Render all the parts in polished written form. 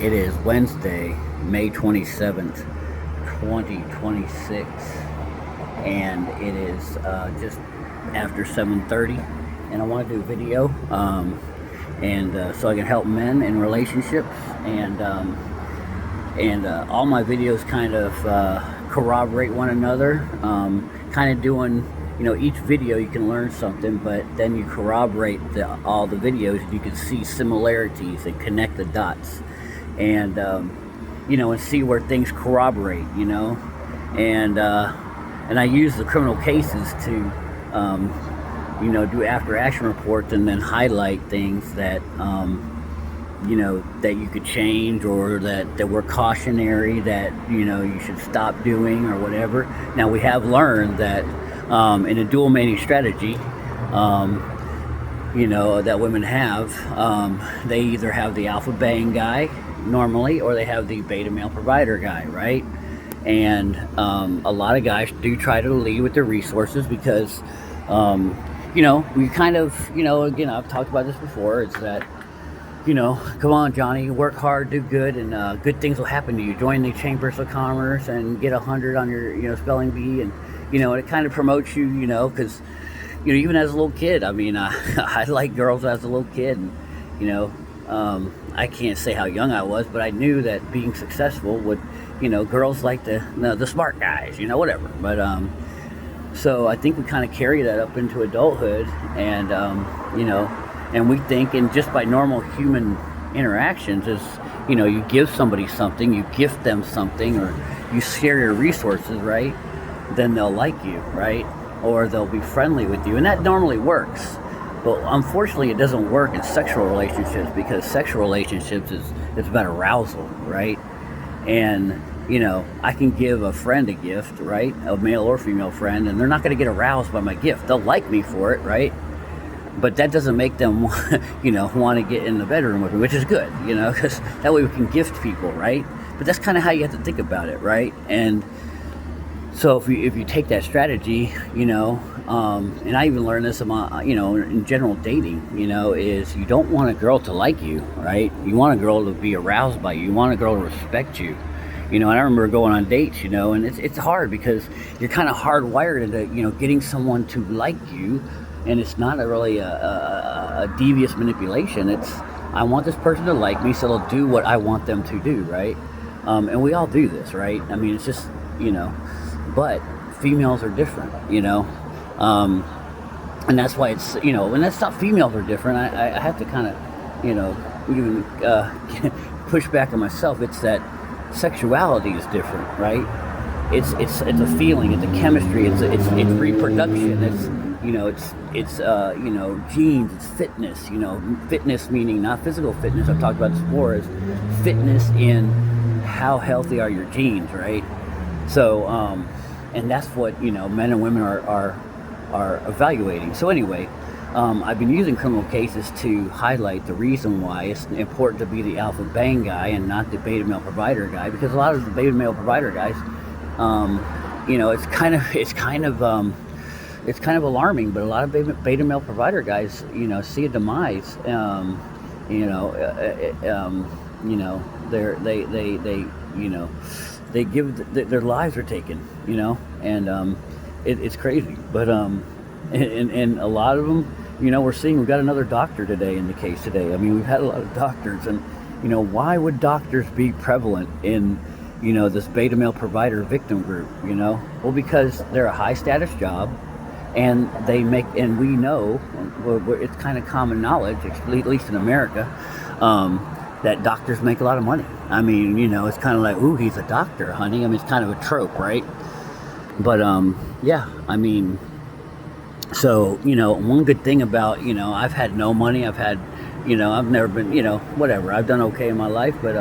It is Wednesday, May 27th, 2026, and it is just after 7:30, and I want to do a video, so I can help men in relationships, and all my videos kind of corroborate one another, kind of doing, each video you can learn something, but then you corroborate all the videos, you can see similarities and connect the dots, and and see where things corroborate, and I use the criminal cases to do after action reports and then highlight things that that you could change, or that were cautionary, that you should stop doing or whatever. Now, we have learned that in a dual mating strategy, that women have, they either have the alpha bang guy normally, or they have the beta male provider guy, right? And a lot of guys do try to lead with their resources because we kind of, again, I've talked about this before, it's that, come on, Johnny, work hard, do good, and good things will happen to you. Join the chambers of commerce and get 100 on your spelling bee, and it kind of promotes you, because even as a little kid, I mean, I liked girls as a little kid, and I can't say how young I was, but I knew that being successful would, girls like the smart guys, whatever. But so I think we kind of carry that up into adulthood, and and we think, and just by normal human interactions, is you give somebody something, you gift them something, or you share your resources, right? Then they'll like you, right? Or they'll be friendly with you, and that normally works. But unfortunately, it doesn't work in sexual relationships, because sexual relationships is about arousal, right? And I can give a friend a gift, right? A male or female friend, and they're not going to get aroused by my gift. They'll like me for it, right? But that doesn't make them, want to get in the bedroom with me, which is good, because that way we can gift people, right? But that's kind of how you have to think about it, right? And so if you take that strategy, and I even learned this about, in general dating, is you don't want a girl to like you, right? You want a girl to be aroused by you. You want a girl to respect you. And I remember going on dates, and it's hard because you're kind of hardwired into, getting someone to like you. And it's not really a devious manipulation. It's, I want this person to like me, so they'll do what I want them to do, right? And we all do this, right? I mean, it's just, but females are different, and that's why it's, and that's not females are different. I have to kind of, even push back on myself. It's that sexuality is different, right? It's a feeling, it's a chemistry, it's reproduction, it's genes, it's fitness, fitness meaning not physical fitness. I've talked about this before, is fitness in how healthy are your genes, right? So, and that's what, men and women are evaluating. So anyway, I've been using criminal cases to highlight the reason why it's important to be the alpha bang guy and not the beta male provider guy, because a lot of the beta male provider guys, it's kind of alarming, but a lot of beta male provider guys, see a demise, they give their lives are taken, and it's crazy. But and a lot of them, we've got another doctor today in the case today. I mean, we've had a lot of doctors, and why would doctors be prevalent in this beta male provider victim group? Well, because they're a high status job, and they make, and we know, it's kind of common knowledge, at least in America, that doctors make a lot of money. I mean, it's kind of like, ooh, he's a doctor, honey. I mean, it's kind of a trope, right? But yeah, I mean, so one good thing about, I've had no money. I've had, I've never been, whatever. I've done okay in my life, but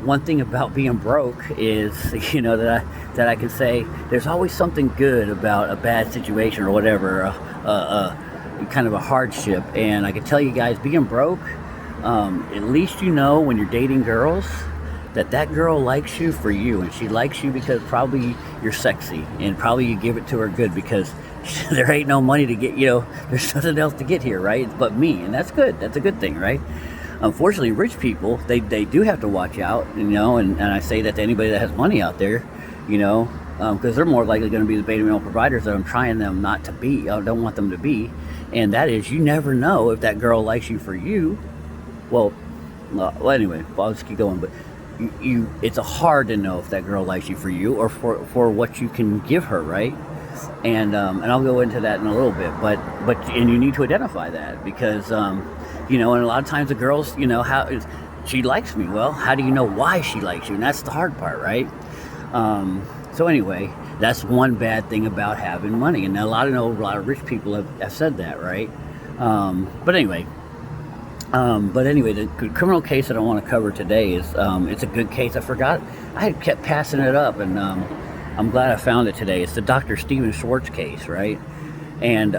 one thing about being broke is, that I can say there's always something good about a bad situation or whatever, kind of a hardship. And I can tell you guys, being broke, at least when you're dating girls, that girl likes you for you, and she likes you because probably you're sexy, and probably you give it to her good, because there ain't no money to get, there's nothing else to get here, right? But me, and that's good. That's a good thing, right? unfortunately, rich people, they do have to watch out, and I say that to anybody that has money out there, because they're more likely going to be the beta male providers that I'm trying them not to be. I don't want them to be, and that is, you never know if that girl likes you for you. Well, anyway, I'll just keep going, but it's hard to know if that girl likes you for you or for what you can give her, right? And I'll go into that in a little bit, but and you need to identify that, because and a lot of times the girls, how she likes me. Well, how do you know why she likes you? And that's the hard part, right? So anyway, that's one bad thing about having money, and a lot of rich people have said that, right? But anyway, the criminal case that I want to cover today is it's a good case. I forgot, I had kept passing it up, and I'm glad I found it today. It's the Dr. Steven Schwartz case, right? And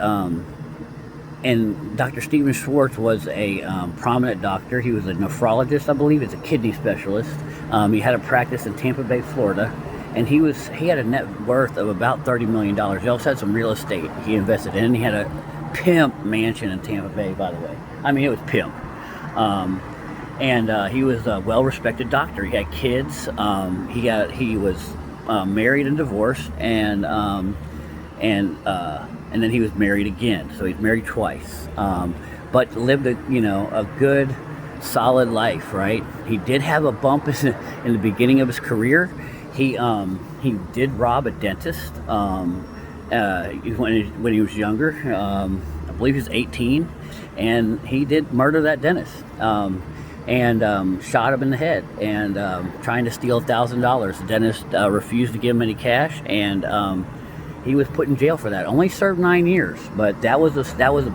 Dr. Steven Schwartz was a prominent doctor. He was a nephrologist, I believe. He's a kidney specialist. He had a practice in Tampa Bay, Florida, and he had a net worth of about $30 million. He also had some real estate he invested in. He had a pimp mansion in Tampa Bay, by the way. I mean, it was pimp. He was a well-respected doctor. He had kids. He was married and divorced, and then he was married again. So he's married twice, but lived a good, solid life. Right? He did have a bump in the beginning of his career. He did rob a dentist when he was younger. I believe he was 18, and he did murder that dentist. And shot him in the head, and trying to steal $1,000. The dentist refused to give him any cash, and he was put in jail for that. Only served 9 years, but that was a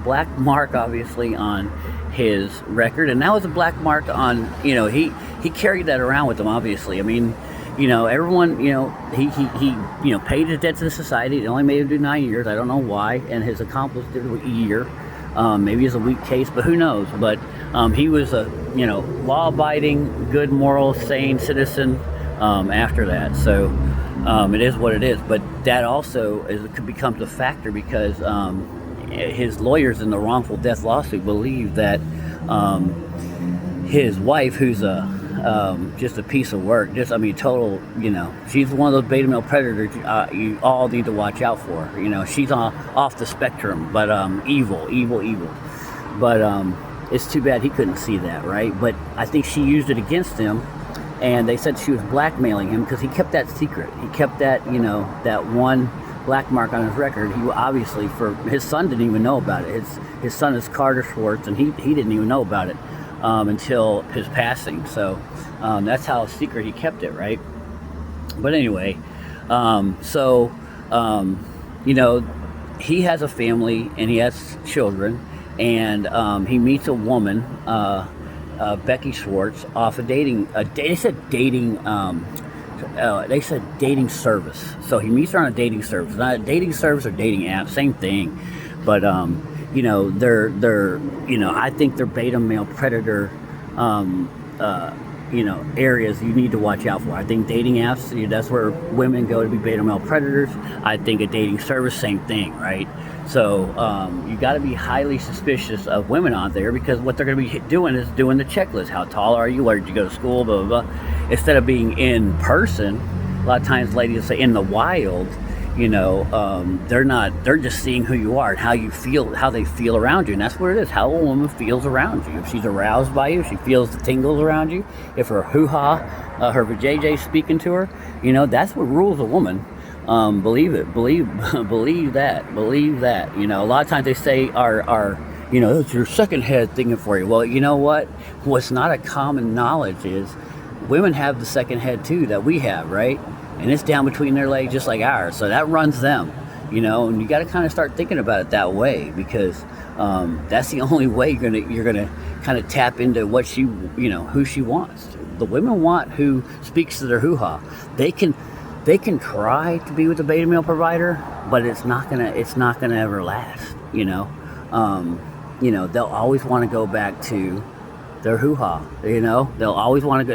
black mark, obviously, on his record, and that was a black mark on, he carried that around with him, obviously. I mean, everyone, he paid his debt to the society. It only made him do 9 years. I don't know why, and his accomplice did a year. Maybe it's a weak case, but who knows? But he was a law-abiding, good, moral, sane citizen after that. So it is what it is. But that also becomes a factor, because his lawyers in the wrongful death lawsuit believe that his wife, who's just a piece of work, total, she's one of those beta male predators you all need to watch out for. She's off the spectrum, but evil. But it's too bad he couldn't see that, right? But I think she used it against him, and they said she was blackmailing him because he kept that secret. He kept that, that one black mark on his record. He obviously, his son didn't even know about it. His son is Dr. Schwartz, and he didn't even know about it until his passing. So that's how secret he kept it, right? But anyway, he has a family and he has children, and he meets a woman, Becky Schwartz, off a dating. They said dating service. So he meets her on a dating service. Not a dating service or dating app, same thing. But they're I think they're beta male predator areas you need to watch out for. I think dating apps, that's where women go to be beta male predators. I think a dating service, same thing, right? So you got to be highly suspicious of women out there, because what they're going to be doing is doing the checklist. How tall are you? Where did you go to school? Blah, blah, blah. Instead of being in person, a lot of times ladies say in the wild, they're just seeing who you are and how you feel, how they feel around you. And that's what it is, how a woman feels around you. If she's aroused by you, if she feels the tingles around you, if her hoo-ha, her vajayjay speaking to her, that's what rules a woman. Believe it, believe that. A lot of times they say it's your second head thinking for you. Well, you know what? What's not a common knowledge is women have the second head too that we have, right? And it's down between their legs just like ours. So that runs them, and you got to kind of start thinking about it that way, because that's the only way you're gonna kind of tap into what she, who she wants. The women want who speaks to their hoo-ha. They can try to be with the beta male provider, but it's not gonna ever last. They'll always want to go back to their hoo-ha. They'll always want to go.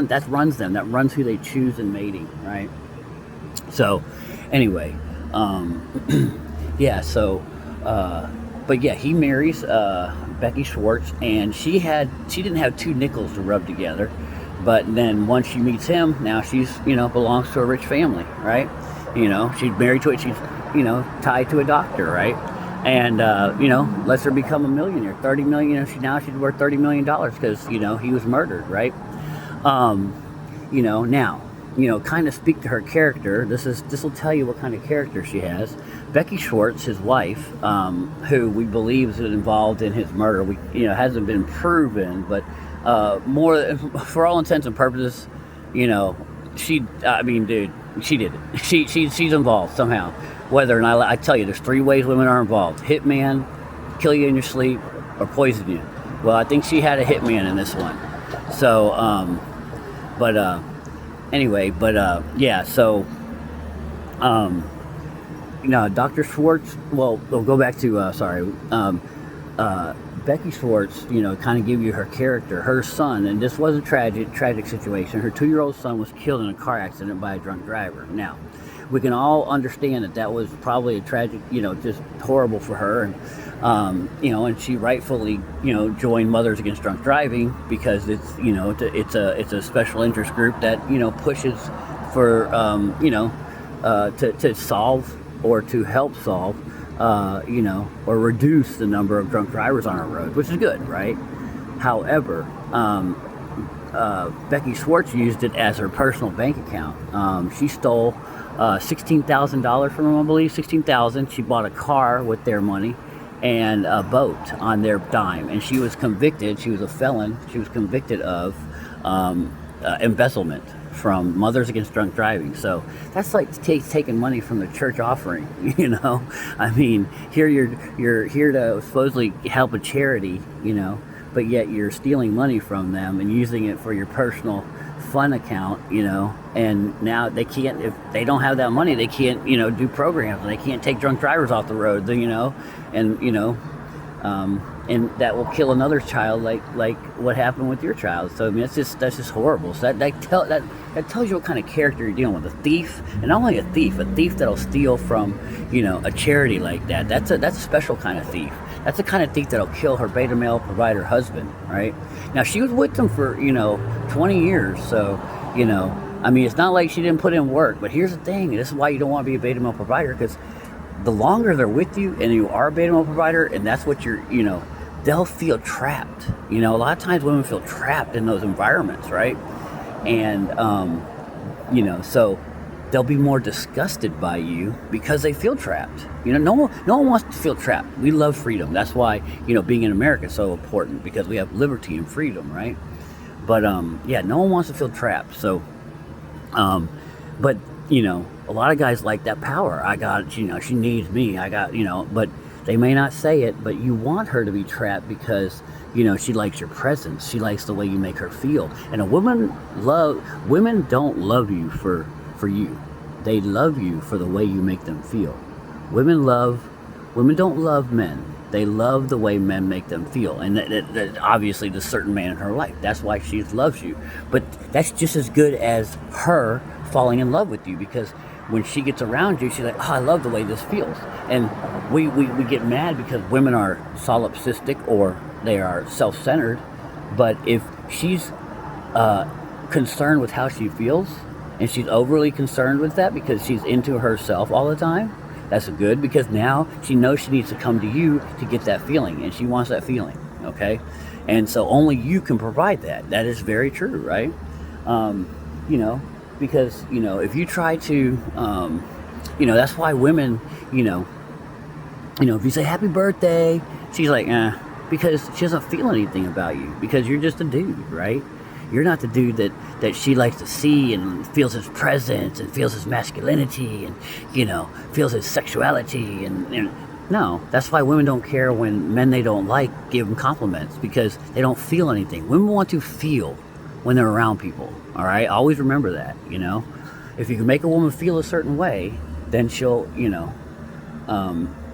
That runs them. That runs who they choose in mating, right? So, anyway, yeah. So, but yeah, he marries Becky Schwartz, and she didn't have two nickels to rub together, but then once she meets him, now she's belongs to a rich family, right? She's married to it. She's tied to a doctor, right? And lets her become a millionaire. 30 million. She's worth $30 million because he was murdered, right? Now, kind of speak to her character. This will tell you what kind of character she has. Becky Schwartz, his wife, who we believe is involved in his murder. Hasn't been proven, but more for all intents and purposes, she did it. She's involved somehow. Whether or not, I tell you, there's three ways women are involved: hitman, kill you in your sleep, or poison you. Well, I think she had a hitman in this one. So, yeah. So, Dr. Schwartz. Well, we'll go back to Becky Schwartz. Kind of give you her character. Her son, and this was a tragic situation. Her 2-year-old son was killed in a car accident by a drunk driver. Now, we can all understand that was probably a tragic, just horrible for her, and she rightfully, joined Mothers Against Drunk Driving because it's a special interest group that pushes for to solve or to help solve or reduce the number of drunk drivers on our road, which is good, right? However, Becky Schwartz used it as her personal bank account. She stole $16,000 from them, I believe. $16,000. She bought a car with their money and a boat on their dime, and she was convicted. She was a felon. She was convicted of embezzlement from Mothers Against Drunk Driving. So that's like taking money from the church offering. I mean, here you're here to supposedly help a charity, but yet you're stealing money from them and using it for your personal fun account, and now they can't, if they don't have that money, they can't, do programs, and they can't take drunk drivers off the road, and that will kill another child, like what happened with your child. So I mean, that's just horrible. So that tells you what kind of character you're dealing with. A thief, and not only a thief that'll steal from, a charity like that. That's a special kind of thief. That's the kind of thief that'll kill her beta male provider husband, right? Now, she was with them for, 20 years. So, I mean, it's not like she didn't put in work. But here's the thing. This is why you don't want to be a beta male provider, because the longer they're with you and you are a beta male provider, and that's what you're, they'll feel trapped. A lot of times women feel trapped in those environments, right? And, so they'll be more disgusted by you because they feel trapped. No one wants to feel trapped. We love freedom. That's why, being in America is so important, because we have liberty and freedom, right? But, no one wants to feel trapped. So, but, a lot of guys like that power. I got it, she needs me. I got, but they may not say it, but you want her to be trapped because, she likes your presence. She likes the way you make her feel. And women don't love you for you. They love you for the way you make them feel. Women don't love men. They love the way men make them feel. And obviously there's a certain man in her life. That's why she loves you. But that's just as good as her falling in love with you, because when she gets around you, she's like, oh, I love the way this feels. And we get mad because women are solipsistic or they are self-centered. But if she's concerned with how she feels, and she's overly concerned with that because she's into herself all the time, that's good, because now she knows she needs to come to you to get that feeling, and she wants that feeling, okay? And so only you can provide that. That is very true, right? Because, if you try to, that's why women, if you say happy birthday, she's like, because she doesn't feel anything about you, because you're just a dude, right? You're not the dude that she likes to see and feels his presence and feels his masculinity and, feels his sexuality. And no, that's why women don't care when men they don't like give them compliments, because they don't feel anything. Women want to feel when they're around people, all right? Always remember that, If you can make a woman feel a certain way, then she'll,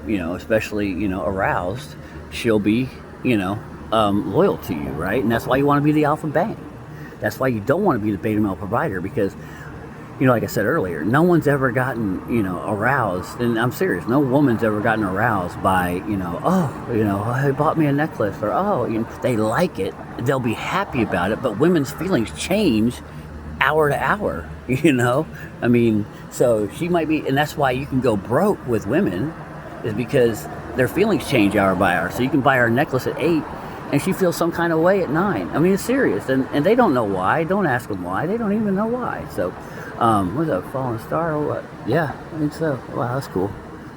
especially, aroused, she'll be, loyal to you, right? And that's why you want to be the alpha bang. That's why you don't want to be the beta male provider, because like I said earlier, no one's ever gotten, aroused, and I'm serious, no woman's ever gotten aroused by, he bought me a necklace, or, they like it, they'll be happy about it, but women's feelings change hour to hour, I mean, so she might be, and that's why you can go broke with women, is because their feelings change hour by hour. So you can buy her a necklace at 8, and she feels some kind of way at 9. I mean, it's serious, and they don't know why. Don't ask them why. They don't even know why. So, was that a falling star or what? Yeah, I think so. Wow, that's cool.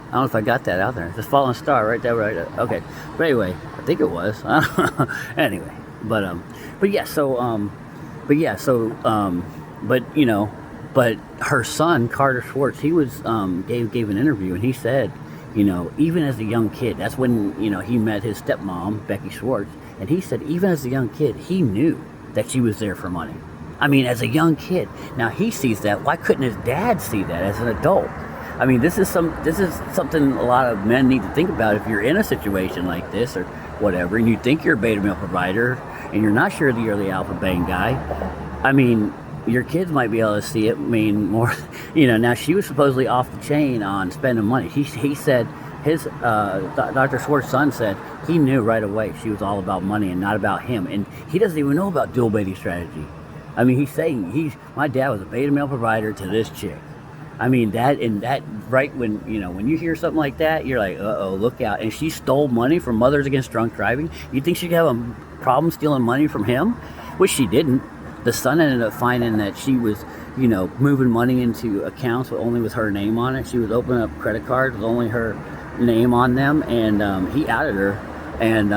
I don't know if I got that out there. It's a falling star right there, right there. Okay, but anyway, I think it was. Anyway, but but her son Carter Schwartz, he was gave an interview, and he said, even as a young kid, that's when, he met his stepmom, Becky Schwartz, and he said even as a young kid, he knew that she was there for money. I mean, as a young kid. Now he sees that. Why couldn't his dad see that as an adult? I mean, this is something a lot of men need to think about. If you're in a situation like this or whatever, and you think you're a beta male provider, and you're not sure that you're the alpha bang guy, I mean, your kids might be able to see it. I mean, more, now she was supposedly off the chain on spending money. He said, his, Dr. Schwartz's son said, he knew right away she was all about money and not about him. And he doesn't even know about dual baiting strategy. I mean, he's saying, my dad was a beta male provider to this chick. I mean, that right when, when you hear something like that, you're like, uh-oh, look out. And she stole money from Mothers Against Drunk Driving. You think she'd have a problem stealing money from him? Which she didn't. The son ended up finding that she was, moving money into accounts only with her name on it. She was opening up credit cards with only her name on them, and he outed her. And,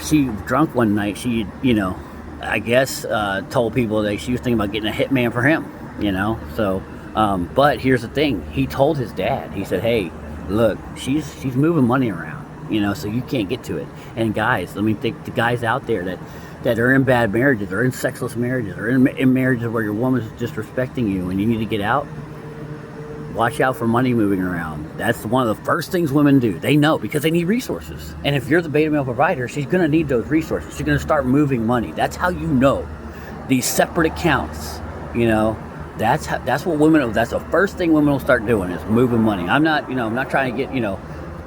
she drunk one night. She, I guess, told people that she was thinking about getting a hitman for him, So, but here's the thing. He told his dad. He said, hey, look, she's moving money around, so you can't get to it. And guys, the guys out there that are in bad marriages, or in sexless marriages, or in marriages where your woman's disrespecting you and you need to get out, watch out for money moving around. That's one of the first things women do. They know, because they need resources. And if you're the beta male provider, she's going to need those resources. She's going to start moving money. That's how you know. These separate accounts, that's what women, that's the first thing women will start doing, is moving money. I'm not trying to get,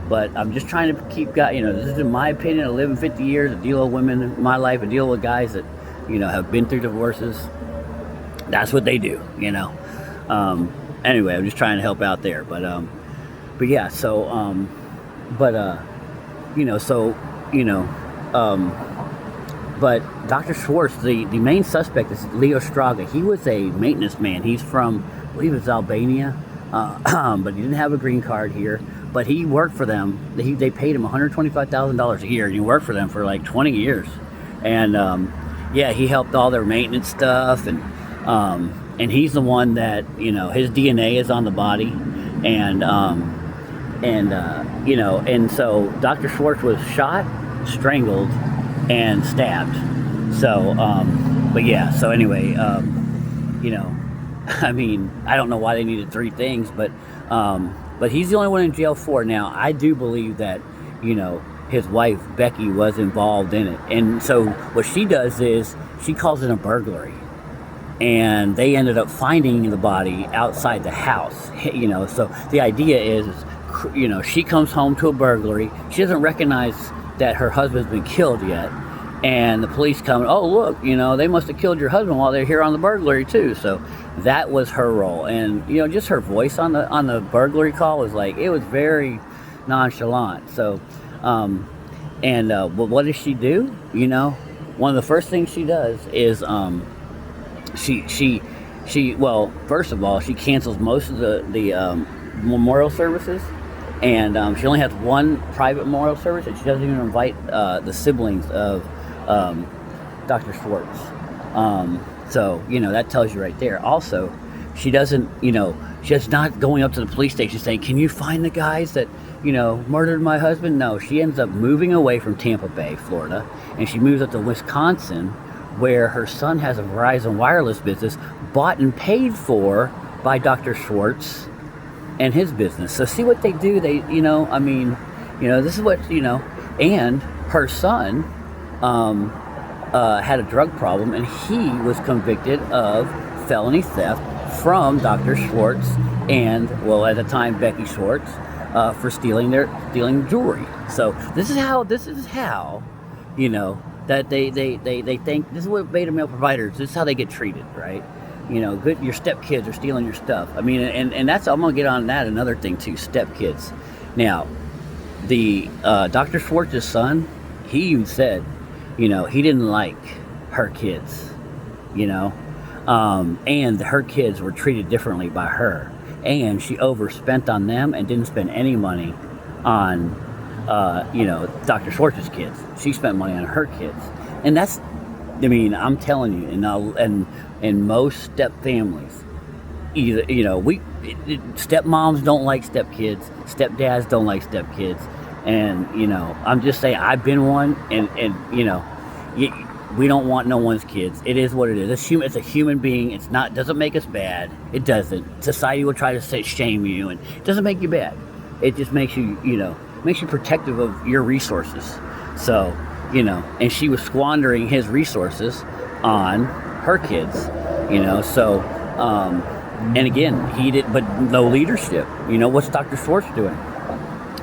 but I'm just trying to keep guys, this is in my opinion, of living 50 years, to deal with women in my life, and deal with guys that, have been through divorces. That's what they do, Anyway, I'm just trying to help out there, but yeah, so, but Dr. Schwartz, the main suspect is Leo Straga. He was a maintenance man. He's from, I believe it's Albania, but he didn't have a green card here. But he worked for them. They paid him $125,000 a year, and he worked for them for like 20 years. And he helped all their maintenance stuff, and he's the one that, his DNA is on the body, and so Dr. Schwartz was shot, strangled, and stabbed. So, but yeah. So anyway, I mean, I don't know why they needed 3 things, but he's the only one in jail for it. Now, I do believe that, his wife, Becky, was involved in it. And so what she does is she calls it a burglary. And they ended up finding the body outside the house, So the idea is, she comes home to a burglary. She doesn't recognize that her husband's been killed yet. And the police come, oh, look, they must have killed your husband while they're here on the burglary too. So that was her role. And, just her voice on the burglary call was like, it was very nonchalant. So, what does she do? One of the first things she does is, well, first of all, she cancels most of the memorial services. And she only has one private memorial service, and she doesn't even invite the siblings of Dr. Schwartz. So, that tells you right there. Also, she doesn't, she's not going up to the police station saying, can you find the guys that, murdered my husband? No, she ends up moving away from Tampa Bay, Florida, and she moves up to Wisconsin, where her son has a Verizon wireless business bought and paid for by Dr. Schwartz and his business. So see what they do. They, this is what, and her son had a drug problem, and he was convicted of felony theft from Dr. Schwartz and, well, at the time, Becky Schwartz, for stealing jewelry. So this is how, you know, that they think, this is what beta male providers, this is how they get treated, right? You know, your stepkids are stealing your stuff. I mean, and that's, I'm going to get on that, another thing too, stepkids. Now, the Dr. Schwartz's son, he even said, you know, he didn't like her kids, you know, and her kids were treated differently by her, and she overspent on them and didn't spend any money on, you know, Dr. Schwartz's kids. She spent money on her kids, and that's, I mean, I'm telling you, and most step families, either, you know, stepmoms don't like stepkids, stepdads don't like stepkids, and, you know, I'm just saying, I've been one, and you know, we don't want no one's kids. It is what it is. It's a human being. It's not, doesn't make us bad. It doesn't. Society will try to shame you, and it doesn't make you bad. It just makes you, you know, makes you protective of your resources. So, you know, and she was squandering his resources on her kids, you know, so, and again, he did, but no leadership. You know, what's Dr. Schwartz doing?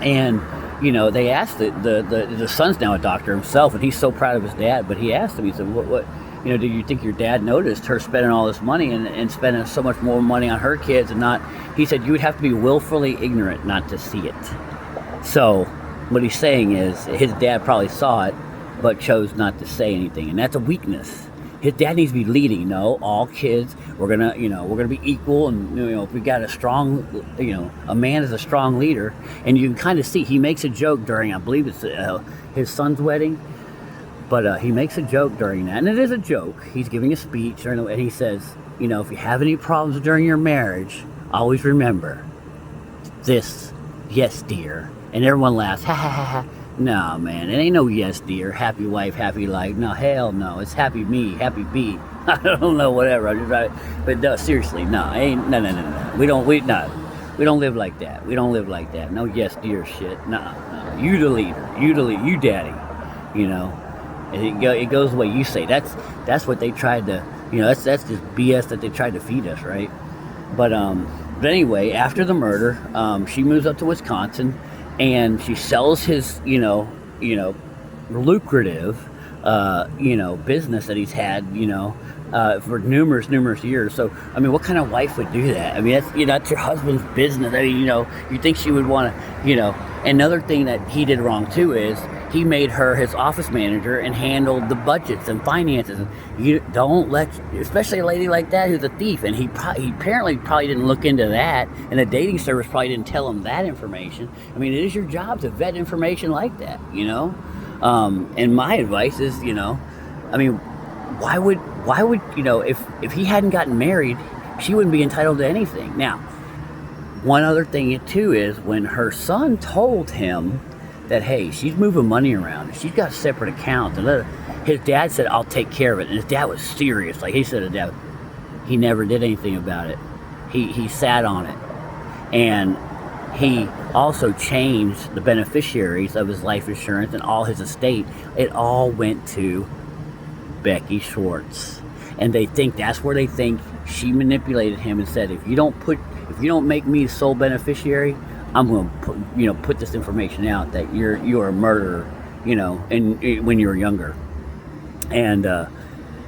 And, you know, they asked the son's now a doctor himself, and he's so proud of his dad, but he asked him, he said, what, you know, do you think your dad noticed her spending all this money and spending so much more money on her kids and not, he said, you would have to be willfully ignorant not to see it. So what he's saying is his dad probably saw it, but chose not to say anything, and that's a weakness. His dad needs to be leading. No, all kids, we're gonna be equal, and, you know, if we got a strong, you know, a man is a strong leader, and you can kind of see, he makes a joke during, I believe it's his son's wedding, but he makes a joke during that, and it is a joke. He's giving a speech, and he says, you know, if you have any problems during your marriage, always remember this, yes, dear, and everyone laughs, ha ha ha ha. No, man, it ain't no yes, dear, happy wife, happy life. No, hell no, it's happy me, happy bee. I don't know, whatever. But no, seriously, no, no. We don't live like that. We don't live like that. No yes, dear shit. No. You the leader. You daddy. You know, and it goes the way you say. That's what they tried to. You know, that's just BS that they tried to feed us, right? But anyway, after the murder, she moves up to Wisconsin. And she sells his, you know, lucrative, you know, business that he's had, you know, for numerous years. So, I mean, what kind of wife would do that? I mean, that's, you know, that's your husband's business. I mean, you know, you think she would want to, you know. Another thing that he did wrong too is he made her his office manager and handled the budgets and finances. And you don't let, especially a lady like that who's a thief. And he apparently didn't look into that, and the dating service probably didn't tell him that information. I mean, it is your job to vet information like that, you know. And my advice is, you know, I mean, why would you know, if he hadn't gotten married, she wouldn't be entitled to anything. Now, one other thing too is when her son told him that, hey, she's moving money around, she's got a separate account, and his dad said, I'll take care of it. And his dad was serious. Like he said to dad, he never did anything about it. He sat on it. And he also changed the beneficiaries of his life insurance and all his estate. It all went to Becky Schwartz. And they think that's where they think she manipulated him and said, if you don't make me the sole beneficiary, I'm going to put this information out that you're a murderer, you know, and when you were younger. And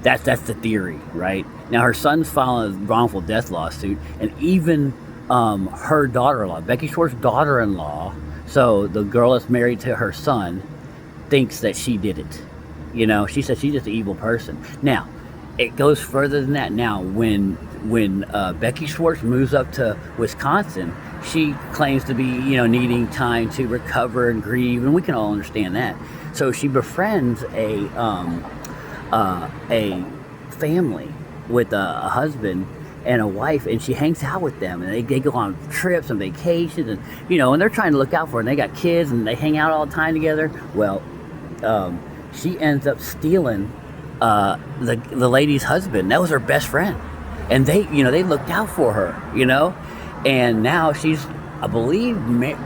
that's the theory, right? Now her son's filing a wrongful death lawsuit, and even her daughter-in-law, Becky Schwartz's daughter-in-law, so the girl that's married to her son, thinks that she did it. You know, she says she's just an evil person. Now, it goes further than that. Now, when Becky Schwartz moves up to Wisconsin, she claims to be, you know, needing time to recover and grieve, and we can all understand that. So she befriends a family with a husband and a wife, and she hangs out with them, and they go on trips and vacations, and, you know, and they're trying to look out for her, and they got kids, and they hang out all the time together. Well, she ends up stealing the lady's husband. That was her best friend, and they looked out for her, you know, and now she's, I believe,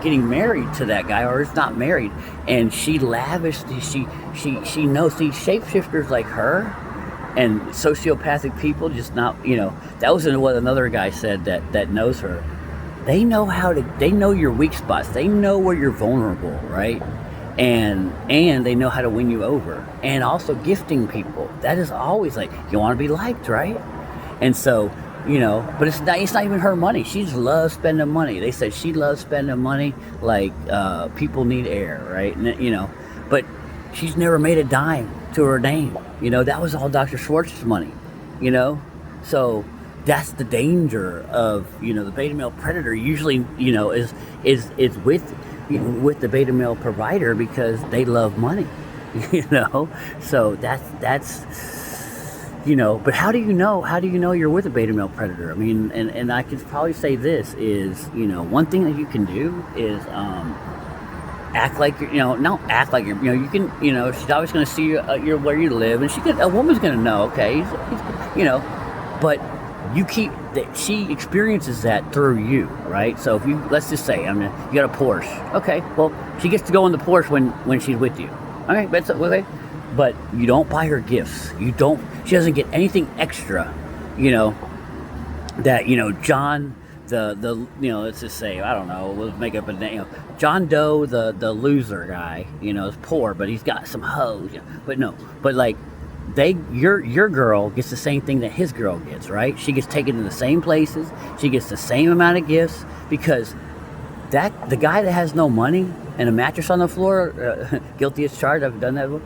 getting married to that guy, or is not married, and she lavished, she knows these shapeshifters like her, And sociopathic people just not, that was what another guy said that knows her. They know your weak spots. They know where you're vulnerable, right? And they know how to win you over. And also gifting people. That is always like, you want to be liked, right? And so, but it's not even her money. She just loves spending money. They said she loves spending money like people need air, right? And, but she's never made a dime to her name. That was all Dr. Schwartz's money, So that's the danger of, the beta male predator usually, is with the beta male provider because they love money, So that's but how do you know you're with a beta male predator? I mean, and I could probably say this is, one thing that you can do is act like you're, not act like you're, you can, she's always going to see you, where you live, and a woman's going to know, okay, but she experiences that through you, right? So if let's just say, you got a Porsche, okay, well, she gets to go in the Porsche when she's with you, okay, that's okay. But you don't buy her gifts. She doesn't get anything extra, that, John, let's just say, I don't know, we'll make up a name, John Doe, the loser guy, is poor, but he's got some hoes, but no, but like, your girl gets the same thing that his girl gets, right? She gets taken to the same places, she gets the same amount of gifts, because the guy that has no money and a mattress on the floor, guilty as charged, I've done that before,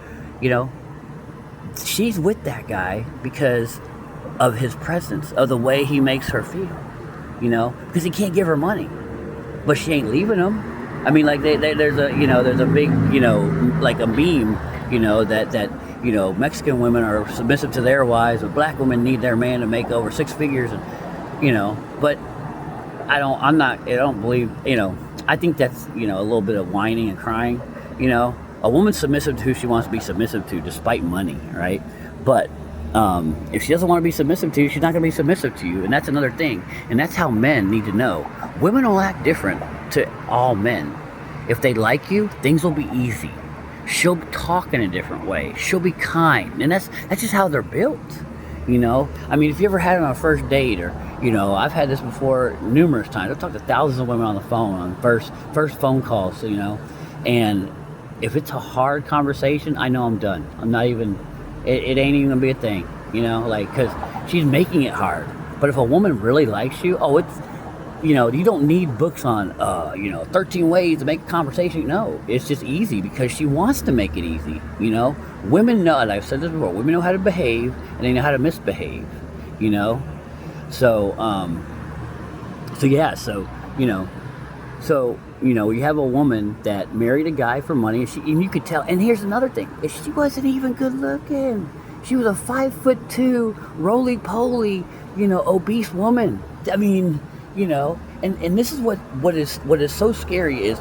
she's with that guy because of his presence, of the way he makes her feel, because he can't give her money, but she ain't leaving him. I mean, like there's a big, like a meme, that Mexican women are submissive to their wives, but black women need their man to make over six figures, and but I don't believe, I think that's, a little bit of whining and crying, a woman's submissive to who she wants to be submissive to, despite money, right? But if she doesn't want to be submissive to you, she's not going to be submissive to you, and that's another thing. And that's how men need to know. Women will act different to all men. If they like you, things will be easy. She'll talk in a different way. She'll be kind, and that's just how they're built. I mean, if you ever had it on a first date, or I've had this before numerous times. I've talked to thousands of women on the phone on first phone calls, and if it's a hard conversation, I know I'm done. I'm not even, it ain't even gonna be a thing, because she's making it hard. But if a woman really likes you, it's, you don't need books on, 13 ways to make a conversation. No, it's just easy because she wants to make it easy, Women know, and I've said this before, women know how to behave and they know how to misbehave, So, you have a woman that married a guy for money, and you could tell. And here's another thing: she wasn't even good looking. She was a 5'2", roly-poly, obese woman. I mean, and this is what is so scary is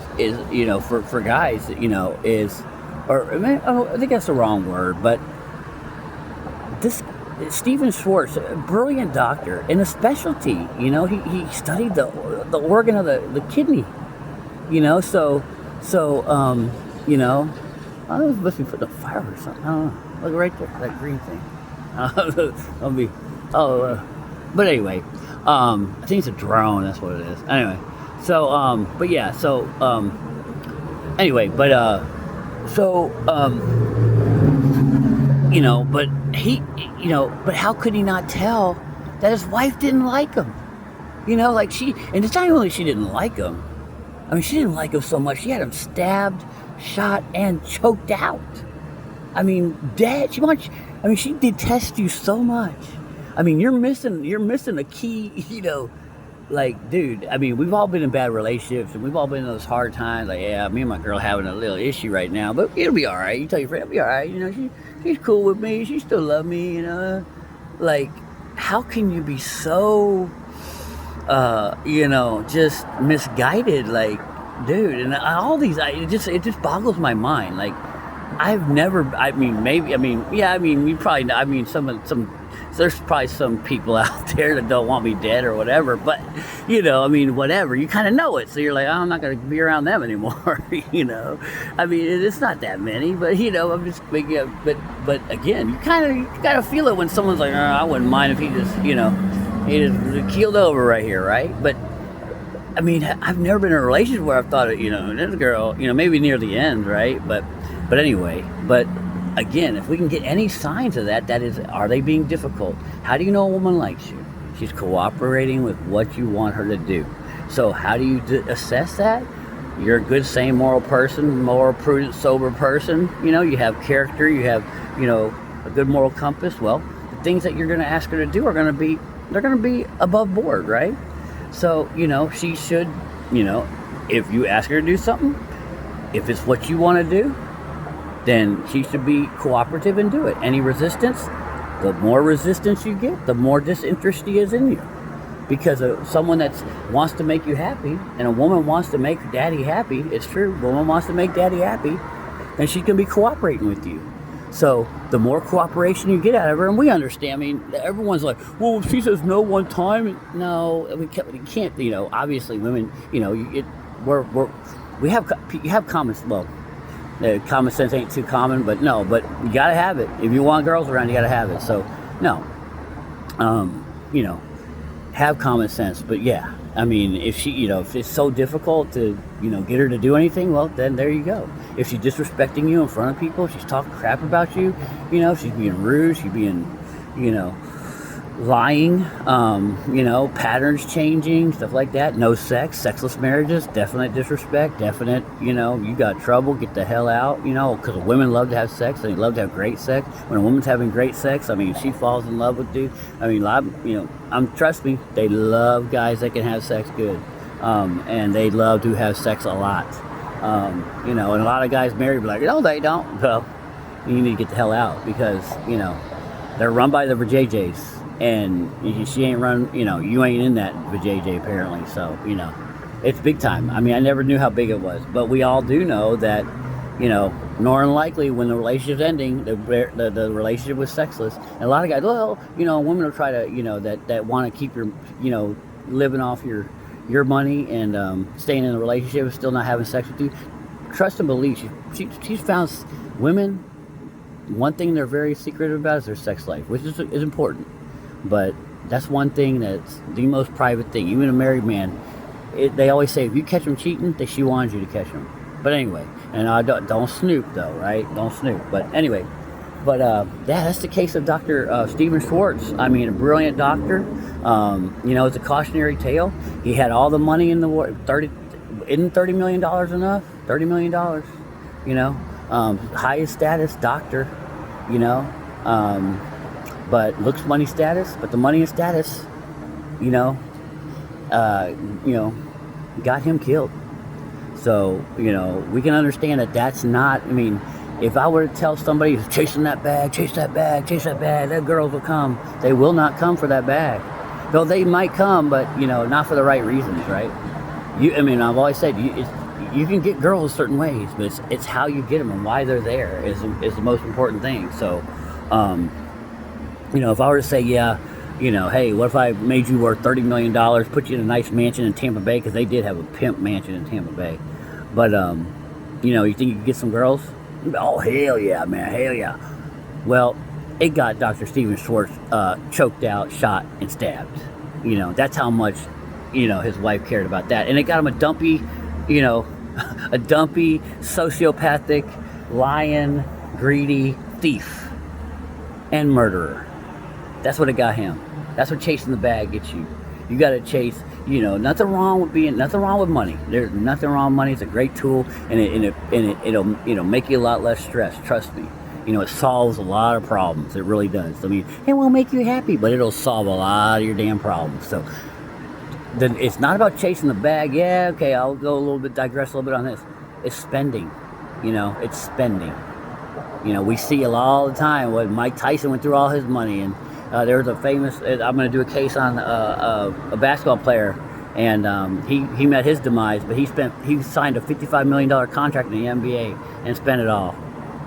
for guys, is, or I think that's the wrong word, but this Steven Schwartz, a brilliant doctor in a specialty, he studied the organ of the kidney. I was supposed to be putting a fire or something. I don't know. Look right there, that green thing. But anyway, I think it's a drone. That's what it is. Anyway, but he, but how could he not tell that his wife didn't like him? And it's not only she didn't like him. I mean, she didn't like him so much. She had him stabbed, shot, and choked out. I mean, dead. She detests you so much. I mean, you're missing a key, dude. I mean, we've all been in bad relationships, and we've all been in those hard times. Like, yeah, me and my girl having a little issue right now, but it'll be all right. You tell your friend, it'll be all right. She's cool with me. She still loves me. How can you be so, just misguided? Like, dude, and all these, it just boggles my mind. Like, I've never. I mean, maybe. I mean, yeah. I mean, you probably. I mean, some. There's probably some people out there that don't want me dead or whatever. But I mean, whatever. You kind of know it, so you're like, oh, I'm not going to be around them anymore. I mean, it's not that many, but I'm just thinking. But again, you kind of feel it when someone's like, oh, I wouldn't mind if he just, he just keeled over right here, right? But I mean, I've never been in a relationship where I've thought, this girl, maybe near the end, right? But anyway, but again, if we can get any signs of that is, are they being difficult? How do you know a woman likes you? She's cooperating with what you want her to do. So how do you assess that? You're a good, sane, moral person, moral, prudent, sober person. You have character, you have, a good moral compass. Well, the things that you're going to ask her to do they're going to be above board, right? So, she should, if you ask her to do something, if it's what you want to do, then she should be cooperative and do it. Any resistance, the more resistance you get, the more disinterest she is in you. Because someone that wants to make you happy, and a woman wants to make daddy happy, it's true, woman wants to make daddy happy, then she can be cooperating with you. So the more cooperation you get out of her, and we understand, I mean, everyone's like, well, if she says no one time, no, we can't, obviously women, you have common, well, common sense ain't too common, but you gotta have it. If you want girls around, you gotta have it. So, no, have common sense. But yeah, I mean, if she, if it's so difficult to, get her to do anything, well, then there you go. If she's disrespecting you in front of people, if she's talking crap about you, if she's being rude, she's being, lying, patterns changing, stuff like that. No sex, sexless marriages, definite disrespect, definite, you got trouble, get the hell out, because women love to have sex, they love to have great sex. When a woman's having great sex, I mean, she falls in love with dude. I mean, trust me, they love guys that can have sex good, and they love to have sex a lot, and a lot of guys married be like, no, they don't. Well, you need to get the hell out, because, they're run by the vajayjays. And she ain't run, you ain't in that vajayjay apparently. So, it's big time. I mean, I never knew how big it was. But we all do know that, more than likely when the relationship's ending, the relationship was sexless. And a lot of guys, well, women will try to, that want to keep your, living off your money and staying in a relationship and still not having sex with you. Trust and believe. She's found women, one thing they're very secretive about is their sex life, which is important. But that's one thing that's the most private thing. Even a married man, they always say, if you catch them cheating, she wants you to catch them. But anyway, and don't snoop though, right? Don't snoop. But anyway, that's the case of Dr. Steven Schwartz. I mean, a brilliant doctor. It's a cautionary tale. He had all the money in the world. Isn't $30 million enough? $30 million, highest status doctor, but looks, money, status. But the money and status, got him killed. So, we can understand that that's not, I mean, if I were to tell somebody who's chasing that bag, chase that bag, that girls will come. They will not come for that bag. Though they might come, but, not for the right reasons, right? I've always said, you can get girls certain ways, but it's how you get them and why they're there is the most important thing. So, if I were to say, yeah, hey, what if I made you worth $30 million, put you in a nice mansion in Tampa Bay, because they did have a pimp mansion in Tampa Bay. But, you think you could get some girls? Oh, hell yeah, man, hell yeah. Well, it got Dr. Steven Schwartz choked out, shot, and stabbed. That's how much, his wife cared about that. And it got him a dumpy, a dumpy, sociopathic, lying, greedy thief and murderer. That's what it got him. That's what chasing the bag gets you. You got to chase, nothing wrong with money. There's nothing wrong with money. It's a great tool, and it'll make you a lot less stressed. Trust me. It solves a lot of problems. It really does. I mean, it won't make you happy, but it'll solve a lot of your damn problems. So then it's not about chasing the bag. Yeah, okay, I'll digress a little bit on this. It's spending. It's spending. We see it all the time. When Mike Tyson went through all his money, and there was a famous, I'm going to do a case on a basketball player, and he met his demise, but he signed a $55 million contract in the NBA and spent it all.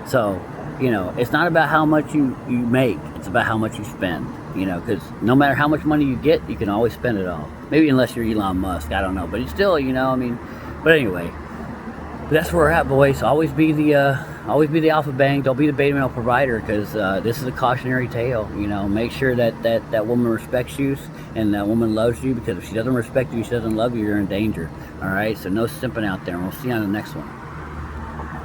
So, you know, it's not about how much you make, it's about how much you spend, you know, because no matter how much money you get, you can always spend it all. Maybe unless you're Elon Musk, I don't know, but it's still, you know, I mean, but anyway, that's where we're at, boys. Always be the alpha bang. Don't be the beta male provider, because this is a cautionary tale. You know, make sure that woman respects you and that woman loves you, because if she doesn't respect you, she doesn't love you, you're in danger. All right, so no simping out there, and we'll see you on the next one.